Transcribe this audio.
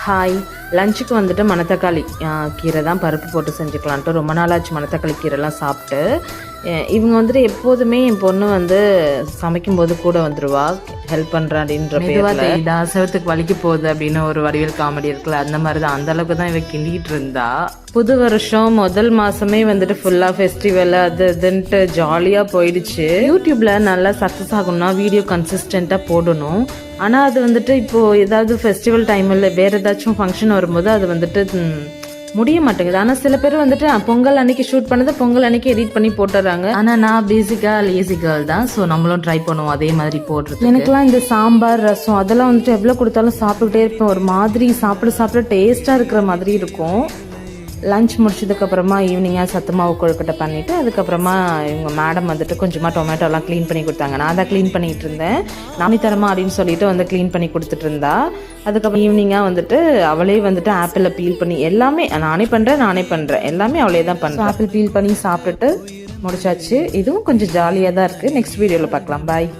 Hi, லஞ்சுக்கு வந்துட்டு மணத்தக்காளி கீரை தான் பருப்பு போட்டு செஞ்சுக்கலான்ட்டு ரொம்ப நாளாச்சு மணத்தக்காளி கீரைலாம் சாப்பிட்டு. இவங்க வந்துட்டு எப்போதுமே என் பொண்ணு வந்து சமைக்கும்போது கூட வந்துடுவா, ஹெல்ப் பண்ணுறேன் அப்படின்ற பேரில் செவத்துக்கு வலிக்கு போகுது அப்படின்னு ஒரு வடிவேல் காமெடி இருக்குல்ல, அந்த மாதிரி தான். அந்தளவுக்கு தான் இவ கிண்டிகிட்டு இருந்தா. புது வருஷம் முதல் மாதமே வந்துட்டு ஃபுல்லாக ஃபெஸ்டிவல் அது இதுன்ட்டு ஜாலியாக போயிடுச்சு. யூடியூப்பில் நல்லா சக்ஸஸ் ஆகணும்னா வீடியோ கன்சிஸ்டண்ட்டாக போடணும். ஆனால் அது வந்துட்டு இப்போது ஏதாவது ஃபெஸ்டிவல் டைமில் வேறு ஏதாச்சும் ஃபங்க்ஷன் வரும்போது அது வந்துட்டு முடிய மாட்டேங்குது. ஆனால் சில பேர் வந்துட்டு பொங்கல் அன்னைக்கு ஷூட் பண்ணதை பொங்கல் அன்னைக்கு எடிட் பண்ணி போட்டுறாங்க. ஆனால் நான் பேசிக்காக லேசி கேர்ள் தான். ஸோ நம்மளும் ட்ரை பண்ணுவோம் அதே மாதிரி போடுறது. எனக்குலாம் இந்த சாம்பார் ரசம் அதெல்லாம் வந்துட்டு எவ்வளோ கொடுத்தாலும் சாப்பிட்டுக்கிட்டே இருப்பேன். ஒரு மாதிரி சாப்பிட டேஸ்ட்டாக இருக்கிற மாதிரி இருக்கும். லஞ்ச் முடிச்சதுக்கப்புறமா ஈவினிங்காக சத்து மாவு கொழுக்கட்டை பண்ணிவிட்டு அதுக்கப்புறமா இவங்க மேடம் வந்துட்டு கொஞ்சமாக டொமேட்டோலாம் க்ளீன் பண்ணி கொடுத்தாங்க. நான் தான் க்ளீன் பண்ணிகிட்டு இருந்தேன். நானே தரமா அப்படின்னு சொல்லிட்டு வந்து க்ளீன் பண்ணி கொடுத்துட்டு இருந்தா. அதுக்கப்புறம் ஈவினிங்காக வந்துட்டு அவளே வந்துட்டு ஆப்பிளில் பீல் பண்ணி எல்லாமே நானே பண்ணுறேன் எல்லாமே அவளே தான் பண்ணுறேன். ஆப்பிள் பீல் பண்ணி சாப்பிட்டுட்டு முடிச்சாச்சு. இதுவும் கொஞ்சம் ஜாலியாக தான் இருக்குது. நெக்ஸ்ட் வீடியோவில் பார்க்கலாம். பாய்.